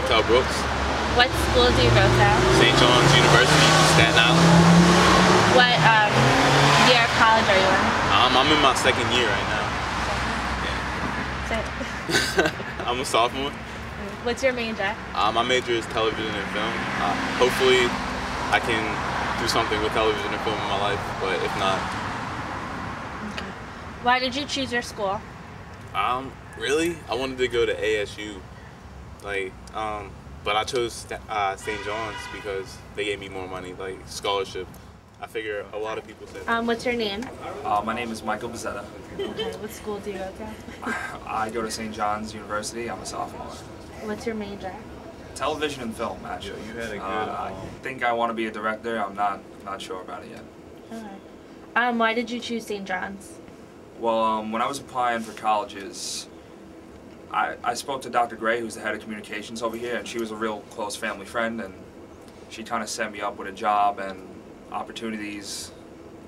Hotel Brooks. What school do you go to? St. John's University, Staten Island. What year of college are you in? I'm in my second year right now. Yeah. I'm a sophomore. What's your major? My major is television and film. Hopefully I can do something with television and film in my life, but if not. Okay. Why did you choose your school? Really? I wanted to go to ASU. But I chose St. John's because they gave me more money, like scholarship. I figure a lot of people said that. What's your name? My name is Michael Bezzetta. Okay, what school do you go to? I go to St. John's University. I'm a sophomore. What's your major? Television and film, actually. You had a good. I think I want to be a director. I'm not sure about it yet. Okay. Why did you choose St. John's? Well, when I was applying for colleges, I spoke to Dr. Gray, who's the head of communications over here, and she was a real close family friend, and she kind of set me up with a job and opportunities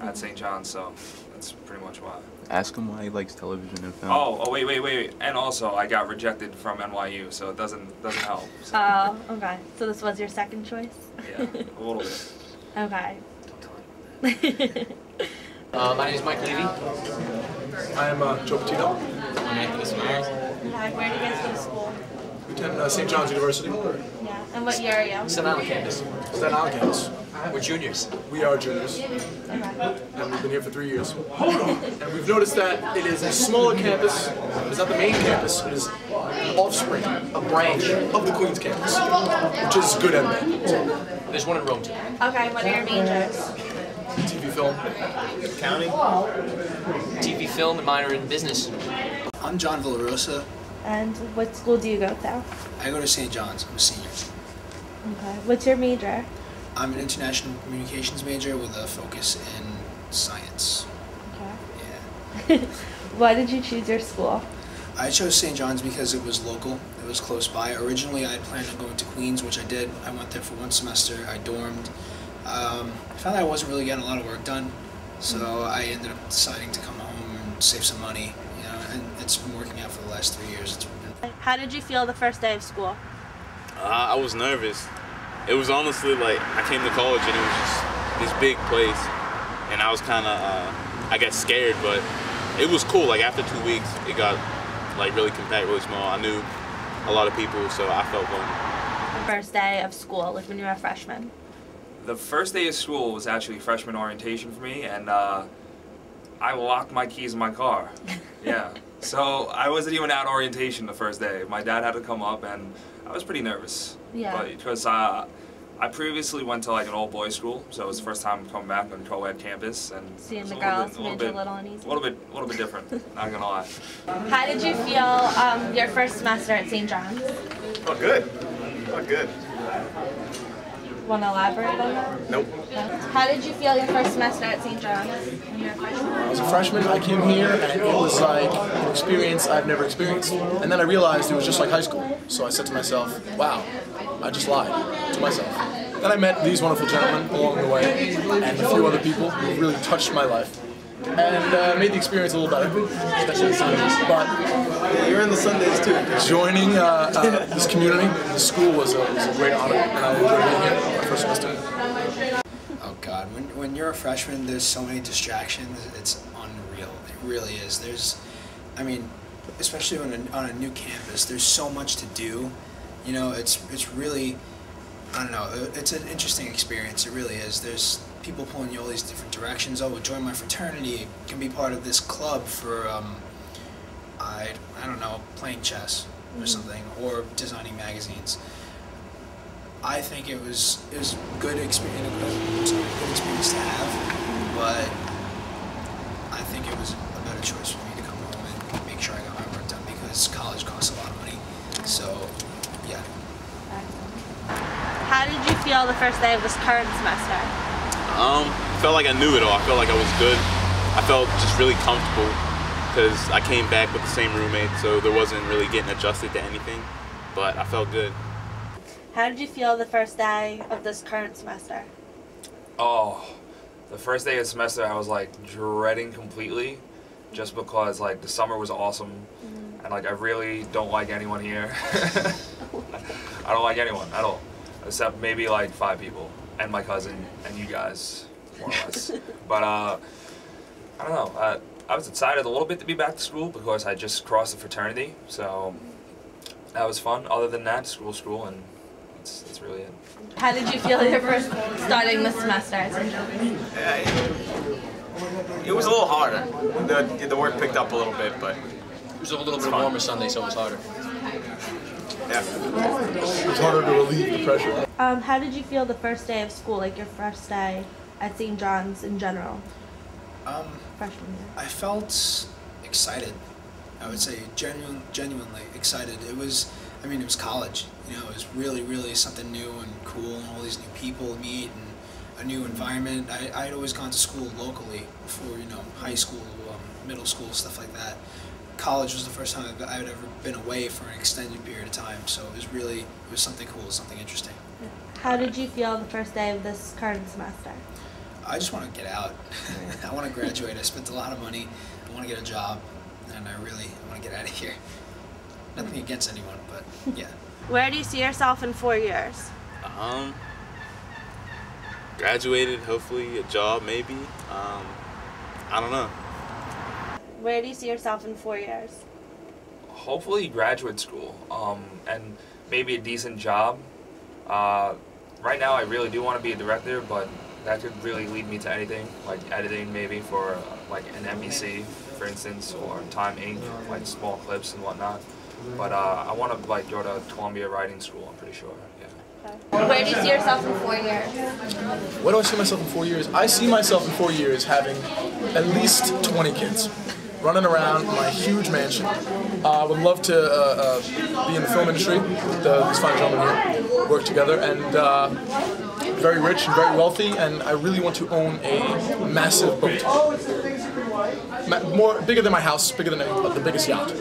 at St. John's, so that's pretty much why. Ask him why he likes television and film. Oh, wait. And also, I got rejected from NYU, so it doesn't help. So. Oh, okay. So this was your second choice? Yeah, a little bit. Okay. My name is Mike Levy. I am Joe Petito. I'm Anthony Samaras. Hi, where do you guys go to school? We attend St. John's University. Yeah. And what year are you? Staten Island campus. Staten Island campus. We're juniors. We are juniors, Okay. and we've been here for 3 years. And we've noticed that it is a smaller campus. It's not the main campus. It is an offspring, a branch of the Queens campus, which is good and bad. So, There's one in Rome too. Okay, what are your majors? TV film. Counting? TV, film, and minor in business. I'm John Villarosa. And what school do you go to? I go to St. John's. I'm a senior. Okay. What's your major? I'm an international communications major with a focus in science. Okay. Yeah. Why did you choose your school? I chose St. John's because it was local. It was close by. Originally, I had planned on going to Queens, which I did. I went there for 1 semester. I dormed. I found that I wasn't really getting a lot of work done, so I ended up deciding to come home and save some money. You know, and it's been working out for the last 3 years. It's been... How did you feel the first day of school? I was nervous. It was honestly like I came to college and it was just this big place, and I was kind of, I got scared, but it was cool. Like after 2 weeks, it got like really compact, really small. I knew a lot of people, so I felt welcome. The first day of school, like when you were a freshman. The first day of school was actually freshman orientation for me, and I locked my keys in my car. Yeah. So I wasn't even at orientation the first day. My dad had to come up, and I was pretty nervous. Yeah. But because I previously went to like an all-boys school, so it was the first time coming back on a co-ed campus, and Seeing the a girls little made bit, you a little uneasy. A little bit different. Not gonna lie. How did you feel your first semester at St. John's? Oh, good. Oh, good. Want to elaborate on that? Nope. No? How did you feel your first semester at St. John's when you were a freshman? I was a freshman. I came here, and it was like an experience I've never experienced. And then I realized it was just like high school. So I said to myself, wow, I just lied to myself. Then I met these wonderful gentlemen along the way, and a few other people who really touched my life, and made the experience a little better, especially Sundays. But You're in the Sundays too. joining this community, this school was a great honor, and I enjoyed being here my first semester. Oh God, when you're a freshman, there's so many distractions. It's unreal. It really is. I mean, especially on a new campus, there's so much to do. You know, it's really, I don't know. It's an interesting experience. It really is. There's people pulling you all these different directions. Oh, join my fraternity. Can be part of this club for I don't know, playing chess or something, or designing magazines. I think it was good experience, good experience to have, but I think it was a better choice for me to come home and make sure I got my work done, because college costs a lot of money. So, yeah. How did you feel the first day of this current semester? Felt like I knew it all. I felt like I was good. I felt just really comfortable because I came back with the same roommate, so there wasn't really getting adjusted to anything, but I felt good. How did you feel the first day of this current semester? Oh, the first day of the semester I was like dreading completely, just because like the summer was awesome, and like I really don't like anyone here. I don't like anyone at all, except maybe like 5 people, and my cousin, and you guys, more or less. But I don't know. I was excited a little bit to be back to school because I just crossed the fraternity, so that was fun. Other than that, school, and that's really it. How did you feel your first starting the semester at St. John's? It was a little harder. The work picked up a little bit, but It was a little bit warmer Sunday, so it was harder. yeah. It's harder to relieve the pressure. How did you feel the first day of school, like your first day at St. John's in general? Freshman year. I felt excited. I would say genuinely excited. It was college. You know, it was really something new and cool, and all these new people to meet and a new environment. I had always gone to school locally before, you know, high school, middle school, stuff like that. College was the first time I had ever been away for an extended period of time, so it was something cool, something interesting. How did you feel the first day of this current semester? I just want to get out. I want to graduate. I spent a lot of money. I want to get a job, and I want to get out of here. Nothing against anyone, but yeah. Where do you see yourself in 4 years? Graduated, hopefully a job, maybe. I don't know. Where do you see yourself in 4 years? Hopefully graduate school, and maybe a decent job. Right now I really do want to be a director, but that could really lead me to anything, like editing maybe for like an NBC, for instance, or Time Inc., like small clips and whatnot. But I want to like go to Columbia Writing School, I'm pretty sure, yeah. Where do you see yourself in 4 years? Where do I see myself in 4 years? I see myself in 4 years having at least 20 kids, running around my huge mansion. I would love to be in the film industry with these fine gentlemen here, work together, and very rich and very wealthy, and I really want to own a massive boat. Bigger than my house, bigger than the biggest yacht.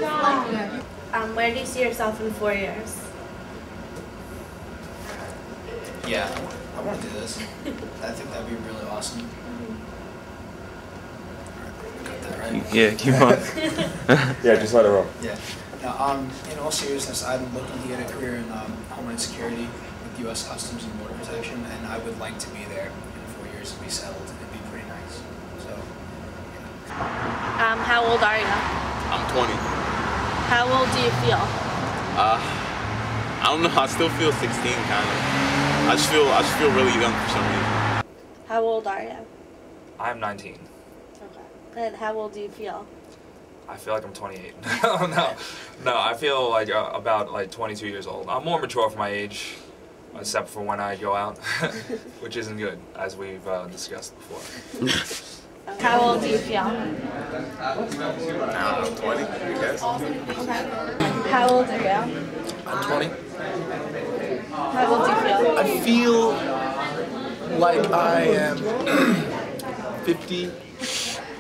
Where do you see yourself in 4 years? Yeah, I want to do this. I think that'd be really awesome. Got that right? Yeah, keep on. Yeah, just let it roll. Yeah. Now, in all seriousness, I'm looking to get a career in Homeland Security with U.S. Customs and Border Protection, and I would like to be there in 4 years to be settled. It'd be pretty nice. So, yeah. How old are you? I'm 20. How old do you feel? I don't know. I still feel 16, kind of. I just feel really young for some reason. How old are you? I'm 19. Okay. And how old do you feel? I feel like I'm 28. No, I feel like about like 22 years old. I'm more mature for my age, except for when I go out, which isn't good, as we've discussed before. How old do you feel? I don't know, 20, I guess. Okay. How old are you? I'm 20. How old do you feel? I feel like I am 50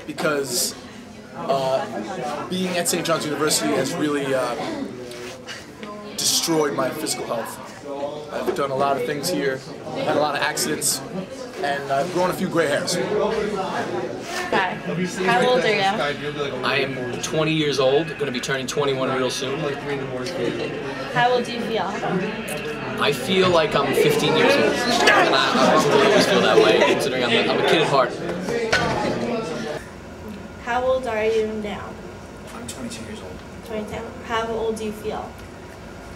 because being at St. John's University has really destroyed my physical health. I've done a lot of things here, had a lot of accidents, and I've grown a few gray hairs. Okay. How old are you? I am 20 years old, going to be turning 21 real soon. How old do you feel? I feel like I'm 15 years old, and I really always feel that way, considering I'm a kid at heart. How old are you now? I'm 22 years old. 22. How old do you feel?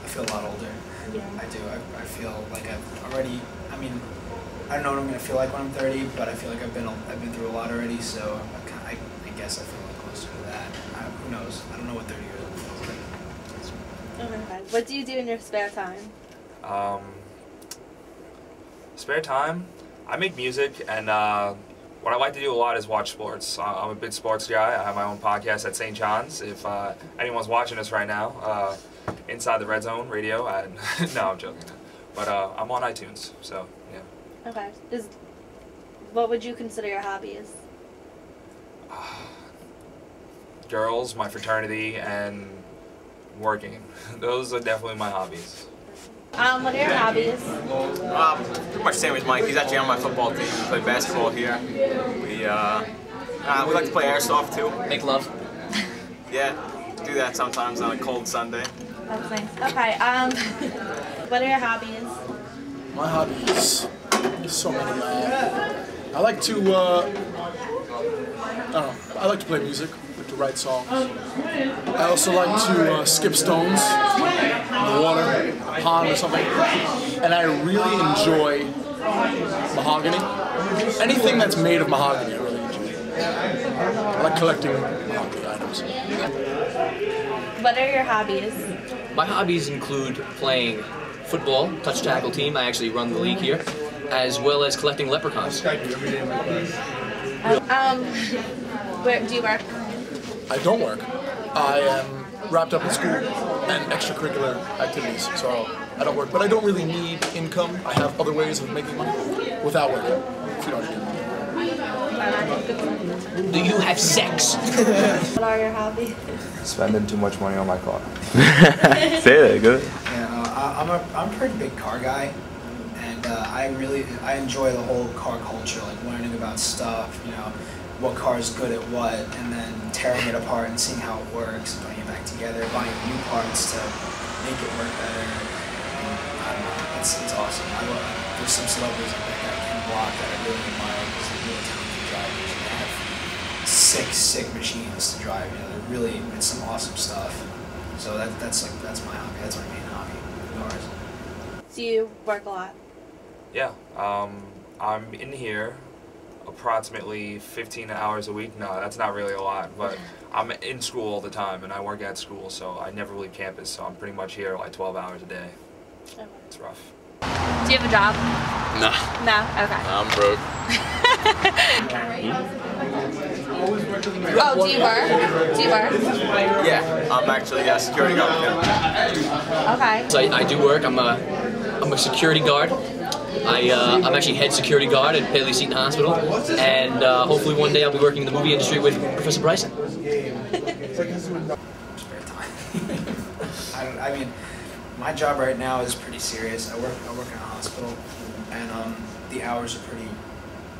I feel a lot older. Yeah. I do. I feel like I've already. I mean, I don't know what I'm gonna feel like when I'm 30, but I feel like I've been through a lot already. So I guess I feel like closer to that. Who knows? I don't know what 30 years old feels like. Okay. What do you do in your spare time? Spare time, I make music, and what I like to do a lot is watch sports. I'm a big sports guy. I have my own podcast at St. John's. If anyone's watching us right now, Inside the Red Zone Radio. No, I'm joking. But I'm on iTunes, so yeah. Okay. What would you consider your hobbies? Girls, my fraternity, and working. Those are definitely my hobbies. What are your hobbies? Pretty much same as Mike. He's actually on my football team. We play basketball here. We like to play airsoft too. Make love. Yeah, do that sometimes on a cold Sunday. That's nice. Okay. What are your hobbies? My hobbies, there's so many. I like to, I don't know, I like to play music, I like to write songs. I also like to skip stones in the water, a pond or something. And I really enjoy mahogany. Anything that's made of mahogany, I really enjoy. I like collecting mahogany items. What are your hobbies? My hobbies include playing football, touch tackle team. I actually run the league here, as well as collecting leprechauns. Where do you work? I don't work. I am wrapped up in school and extracurricular activities, so I don't work. But I don't really need income. I have other ways of making money without working, if you know what I mean. Do you have sex? What are your hobbies? Spending too much money on my car. Say that, good. Yeah, I'm a pretty big car guy, and I enjoy the whole car culture, like learning about stuff, you know, what car is good at what, and then tearing it apart and seeing how it works, and putting it back together, buying new parts to make it work better. And, I don't know, it's awesome. There's some celebrities like that Ken Block that I really admire because they're really talented drivers and they have sick machines to drive. You know, it's some awesome stuff. So that's my hobby. That's my main hobby. Yours. Do you work a lot? Yeah, I'm in here approximately 15 hours a week. No, that's not really a lot, but I'm in school all the time and I work at school, so I never leave campus, so I'm pretty much here like 12 hours a day. Okay. It's rough. Do you have a job? Nah. No? Okay. I'm broke. Oh, do you work? Yeah, I'm actually a security guard. Okay. So I do work. I'm a security guard. I'm actually head security guard at Bailey Seton Hospital, and hopefully one day I'll be working in the movie industry with Professor Bryson. Spare time. I mean, my job right now is pretty serious. I work in a hospital, and the hours are pretty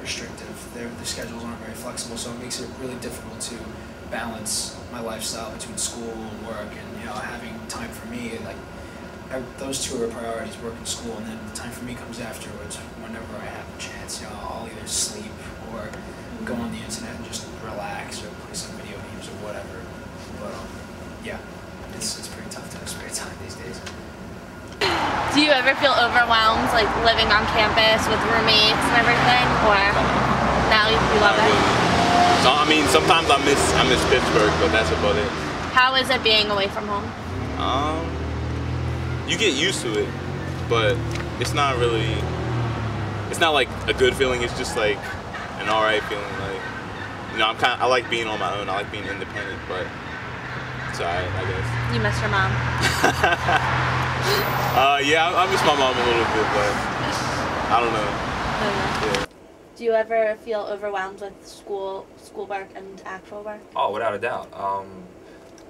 restrictive. The schedules aren't very flexible, so it makes it really difficult to balance my lifestyle between school and work, and having time for me. Like those two are priorities: work and school, and then the time for me comes afterwards. Whenever I have a chance, I'll either sleep or go on the internet and just relax or play some video games or whatever. But yeah, it's pretty tough to have spare time these days. Do you ever feel overwhelmed, like living on campus with roommates and everything, or now you love it? So, I mean, sometimes I miss Pittsburgh, but that's about it. How is it being away from home? You get used to it, but it's not like a good feeling. It's just like an alright feeling. Like, I like being on my own. I like being independent, but it's alright, I guess. You miss your mom? Yeah, I miss my mom a little bit, but I don't know. Yeah. Do you ever feel overwhelmed with schoolwork and actual work? Oh, without a doubt.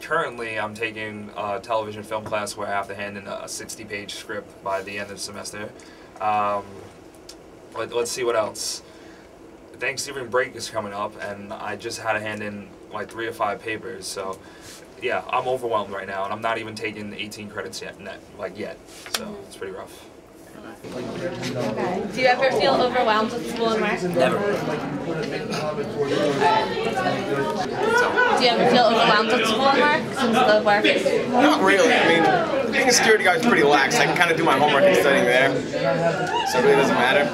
Currently, I'm taking a television film class where I have to hand in a 60-page script by the end of the semester. Let's see what else. Thanksgiving break is coming up, and I just had to hand in like 3 or 5 papers, so yeah, I'm overwhelmed right now, and I'm not even taking 18 credits yet, so it's pretty rough. Okay. Do you ever feel overwhelmed with school and work? Never. Do you ever feel overwhelmed with school and work since the work? Not really. I mean, being a security guard is pretty lax. I can kind of do my homework and studying there, so it really doesn't matter.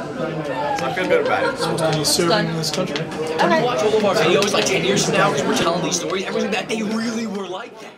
So I feel good about it. Are you serving in this country? Okay. Watch all of our videos like 10 years from now because we're telling these stories. Everything that they really were like that.